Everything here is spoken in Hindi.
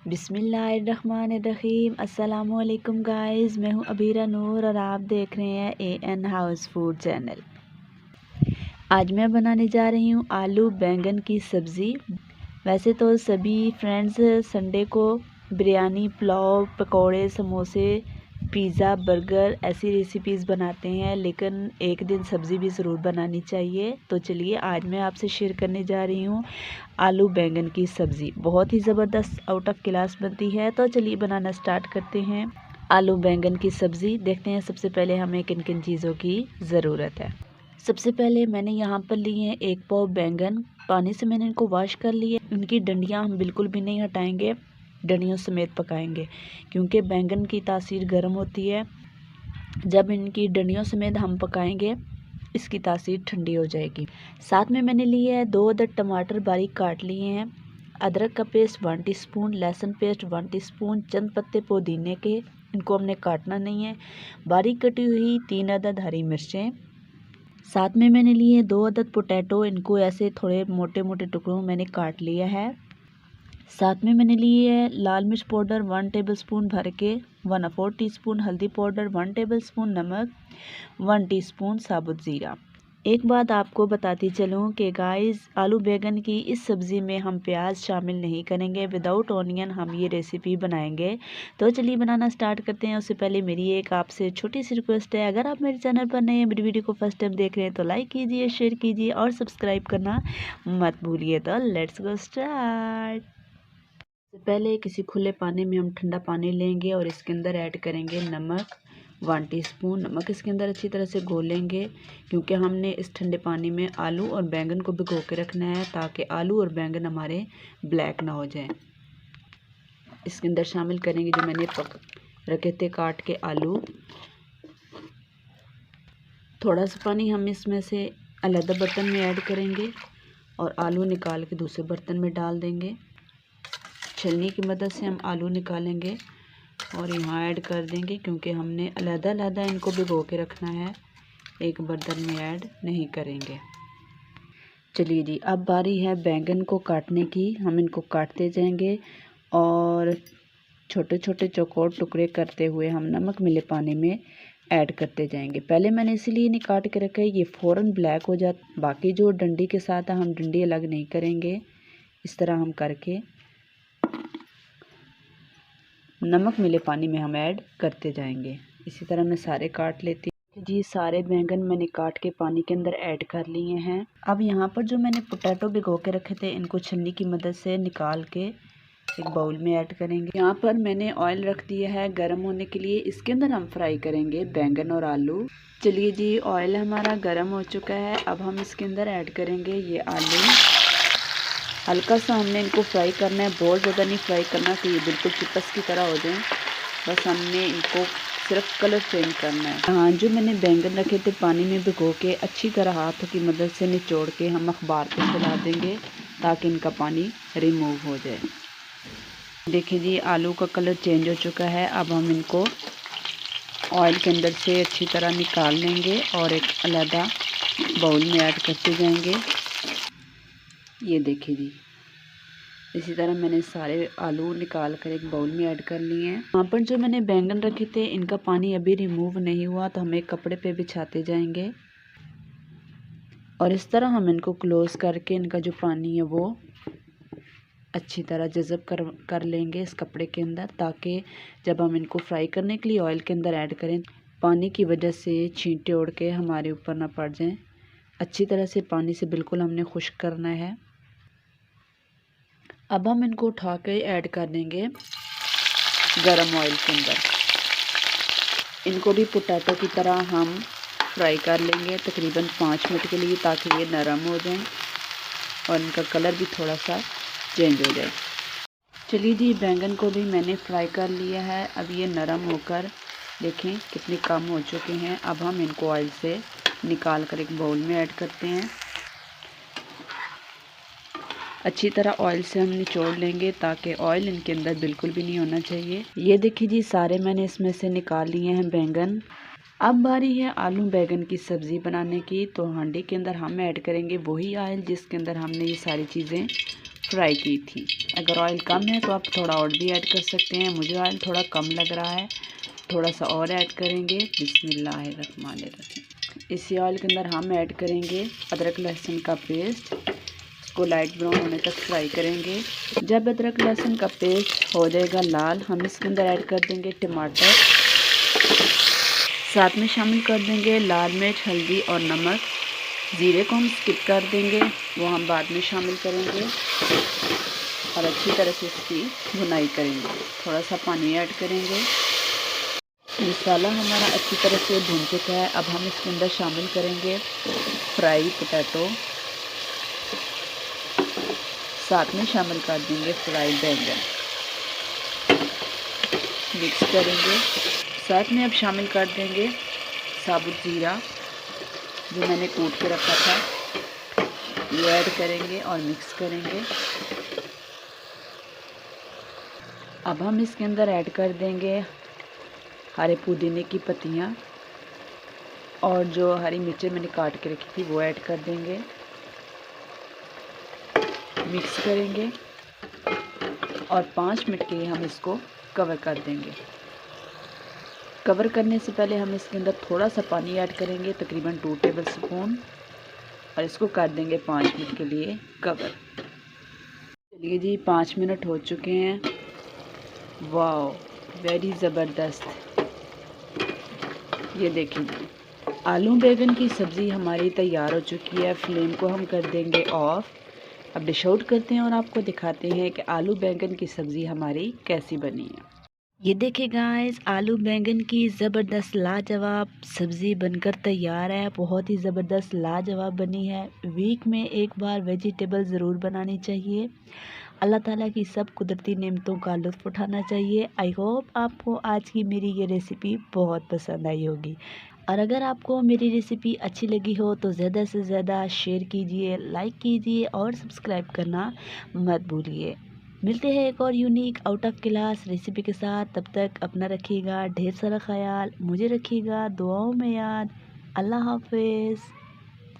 बिस्मिल्लाहिर्रहमानिर्रहीम। अस्सलामुअलैकुम गाइस, मैं हूँ अबीरा नूर और आप देख रहे हैं AN हाउस फूड चैनल। आज मैं बनाने जा रही हूँ आलू बैंगन की सब्ज़ी। वैसे तो सभी फ्रेंड्स संडे को बिरयानी, पुलाव, पकोड़े, समोसे, पिज़्ज़ा, बर्गर ऐसी रेसिपीज़ बनाते हैं, लेकिन एक दिन सब्ज़ी भी ज़रूर बनानी चाहिए। तो चलिए आज मैं आपसे शेयर करने जा रही हूँ आलू बैंगन की सब्ज़ी। बहुत ही ज़बरदस्त आउट ऑफ क्लास बनती है। तो चलिए बनाना स्टार्ट करते हैं आलू बैंगन की सब्ज़ी। देखते हैं सबसे पहले हमें किन किन चीज़ों की ज़रूरत है। सबसे पहले मैंने यहाँ पर लिए हैं 1 पाव बैंगन। पानी से मैंने इनको वॉश कर लिए। इनकी डंडियाँ हम बिल्कुल भी नहीं हटाएंगे, डंडियों समेत पकाएंगे, क्योंकि बैंगन की तासीर गर्म होती है। जब इनकी डंडियों समेत हम पकाएंगे, इसकी तासीर ठंडी हो जाएगी। साथ में मैंने लिए है 2 अदद टमाटर बारीक काट लिए हैं, अदरक का पेस्ट 1 टीस्पून, लहसुन पेस्ट 1 टीस्पून, चंद पत्ते पुदीने के, इनको हमने काटना नहीं है, बारीक कटी हुई 3 अदद हरी मिर्चें। साथ में मैंने लिए 2 अदद पोटैटो, इनको ऐसे थोड़े मोटे मोटे टुकड़ों में मैंने काट लिया है। साथ में मैंने लिए है लाल मिर्च पाउडर 1 टेबलस्पून भर के, 1/4 टीस्पून हल्दी पाउडर, 1 टेबलस्पून नमक, 1 टीस्पून साबुत ज़ीरा। एक बात आपको बताती चलूँ कि गाइस, आलू बैंगन की इस सब्ज़ी में हम प्याज शामिल नहीं करेंगे। विदाउट ऑनियन हम ये रेसिपी बनाएंगे। तो चलिए बनाना स्टार्ट करते हैं। उससे पहले मेरी एक आपसे छोटी सी रिक्वेस्ट है, अगर आप मेरे चैनल पर नए हैं, मेरी वीडियो को फर्स्ट टाइम देख रहे हैं, तो लाइक कीजिए, शेयर कीजिए और सब्सक्राइब करना मत भूलिए। तो लेट्स गो स्टार्ट। पहले किसी खुले पानी में हम ठंडा पानी लेंगे और इसके अंदर ऐड करेंगे नमक 1 टीस्पून। नमक इसके अंदर अच्छी तरह से घोलेंगे, क्योंकि हमने इस ठंडे पानी में आलू और बैंगन को भिगो के रखना है, ताकि आलू और बैंगन हमारे ब्लैक ना हो जाएं। इसके अंदर शामिल करेंगे जो मैंने रखे थे काट के आलू। थोड़ा सा पानी हम इसमें से अलग बर्तन में ऐड करेंगे और आलू निकाल के दूसरे बर्तन में डाल देंगे। छलनी की मदद से हम आलू निकालेंगे और यहाँ ऐड कर देंगे, क्योंकि हमने अलग-अलग इनको भिगो के रखना है, एक बर्तन में ऐड नहीं करेंगे। चलिए जी, अब बारी है बैंगन को काटने की। हम इनको काटते जाएंगे और छोटे छोटे चौकोर टुकड़े करते हुए हम नमक मिले पानी में ऐड करते जाएंगे। पहले मैंने इसीलिए नहीं काट के रखा है, ये फ़ौरन ब्लैक हो जाता। बाकी जो डंडी के साथ है, हम डंडी अलग नहीं करेंगे। इस तरह हम करके नमक मिले पानी में हम ऐड करते जाएंगे। इसी तरह मैं सारे काट लेती हूँ जी। सारे बैंगन मैंने काट के पानी के अंदर ऐड कर लिए हैं। अब यहाँ पर जो मैंने पोटैटो भिगो के रखे थे, इनको छन्नी की मदद से निकाल के एक बाउल में ऐड करेंगे। यहाँ पर मैंने ऑयल रख दिया है गर्म होने के लिए। इसके अंदर हम फ्राई करेंगे बैंगन और आलू। चलिए जी, ऑयल हमारा गर्म हो चुका है। अब हम इसके अंदर ऐड करेंगे ये आलू। हल्का सा हमने इनको फ्राई करना है, बहुत ज़्यादा नहीं फ्राई करना कि ये बिल्कुल चिपस की तरह हो जाए। बस हमने इनको सिर्फ कलर चेंज करना है। हाँ, जो मैंने बैंगन रखे थे पानी में भिगो के, अच्छी तरह हाथों की मदद से निचोड़ के हम अखबार पे फैला देंगे, ताकि इनका पानी रिमूव हो जाए। देखिए जी, आलू का कलर चेंज हो चुका है। अब हम इनको ऑयल के अंदर से अच्छी तरह निकाल लेंगे और एक अलग बाउल में ऐड करते जाएंगे। ये देखिए जी, इसी तरह मैंने सारे आलू निकाल कर एक बाउल में ऐड कर लिए हैं। यहाँ पर जो मैंने बैंगन रखे थे, इनका पानी अभी रिमूव नहीं हुआ, तो हम एक कपड़े पे बिछाते जाएंगे और इस तरह हम इनको क्लोज करके इनका जो पानी है वो अच्छी तरह जज़ब कर लेंगे इस कपड़े के अंदर, ताकि जब हम इनको फ्राई करने के लिए ऑयल के अंदर ऐड करें, पानी की वजह से छींटे उड़ के हमारे ऊपर ना पड़ जाएं। अच्छी तरह से पानी से बिल्कुल हमने खुश्क करना है। अब हम इनको उठा के ऐड कर देंगे गरम ऑयल के अंदर। इनको भी पोटैटो की तरह हम फ्राई कर लेंगे तकरीबन 5 मिनट के लिए, ताकि ये नरम हो जाएं और इनका कलर भी थोड़ा सा चेंज हो जाए। चलिए जी, बैंगन को भी मैंने फ्राई कर लिया है। अब ये नरम होकर देखें कितने कम हो चुके हैं। अब हम इनको ऑयल से निकाल कर एक बाउल में ऐड करते हैं। अच्छी तरह ऑयल से हम निचोड़ लेंगे, ताकि ऑयल इनके अंदर बिल्कुल भी नहीं होना चाहिए। ये देखिए जी, सारे मैंने इसमें से निकाल लिए हैं बैंगन। अब बारी है आलू बैंगन की सब्ज़ी बनाने की। तो हांडी के अंदर हम ऐड करेंगे वही ऑयल जिसके अंदर हमने ये सारी चीज़ें फ्राई की थी। अगर ऑयल कम है तो आप थोड़ा और भी ऐड कर सकते हैं। मुझे ऑयल थोड़ा कम लग रहा है, थोड़ा सा और ऐड करेंगे। बिस्मिल्लाहिर्रहमानिर्रहीम। इसी ऑयल के अंदर हम ऐड करेंगे अदरक लहसुन का पेस्ट। इसको लाइट ब्राउन होने तक फ्राई करेंगे। जब अदरक लहसुन का पेस्ट हो जाएगा लाल, हम इसके अंदर ऐड कर देंगे टमाटर। साथ में शामिल कर देंगे लाल मिर्च, हल्दी और नमक। ज़ीरे को हम स्किप कर देंगे, वो हम बाद में शामिल करेंगे और अच्छी तरह से इसकी भुनाई करेंगे। थोड़ा सा पानी ऐड करेंगे। मसाला हमारा अच्छी तरह से भुन चुका है। अब हम इसके अंदर शामिल करेंगे फ्राई पोटैटो। साथ में शामिल कर देंगे फ्राई बैंगन। मिक्स करेंगे। साथ में अब शामिल कर देंगे साबुत ज़ीरा जो मैंने कूट के रखा था, ये ऐड करेंगे और मिक्स करेंगे। अब हम इसके अंदर ऐड कर देंगे हरे पुदीने की पत्तियाँ और जो हरी मिर्चें मैंने काट के रखी थी वो ऐड कर देंगे। मिक्स करेंगे और 5 मिनट के लिए हम इसको कवर कर देंगे। कवर करने से पहले हम इसके अंदर थोड़ा सा पानी ऐड करेंगे, तकरीबन 2 टेबल स्पून, और इसको कर देंगे 5 मिनट के लिए कवर। चलिए जी, 5 मिनट हो चुके हैं। वाओ, वेरी ज़बरदस्त। ये देखिए जी, आलू बैंगन की सब्ज़ी हमारी तैयार हो चुकी है। फ्लेम को हम कर देंगे ऑफ़। अब डिश आउट करते हैं और आपको दिखाते हैं कि आलू बैंगन की सब्ज़ी हमारी कैसी बनी है। ये देखिए गाइस, आलू बैंगन की ज़बरदस्त लाजवाब सब्ज़ी बनकर तैयार है। बहुत ही ज़बरदस्त लाजवाब बनी है। वीक में एक बार वेजिटेबल ज़रूर बनानी चाहिए। अल्लाह ताला की सब कुदरती नेमतों का लुत्फ़ उठाना चाहिए। आई होप आपको आज की मेरी ये रेसिपी बहुत पसंद आई होगी। और अगर आपको मेरी रेसिपी अच्छी लगी हो तो ज़्यादा से ज़्यादा शेयर कीजिए, लाइक कीजिए और सब्सक्राइब करना मत भूलिए। मिलते हैं एक और unique out of class recipe के साथ। तब तक अपना रखिएगा ढेर सारा ख्याल, मुझे रखिएगा दुआओं में याद। अल्लाह हाफ़िज़।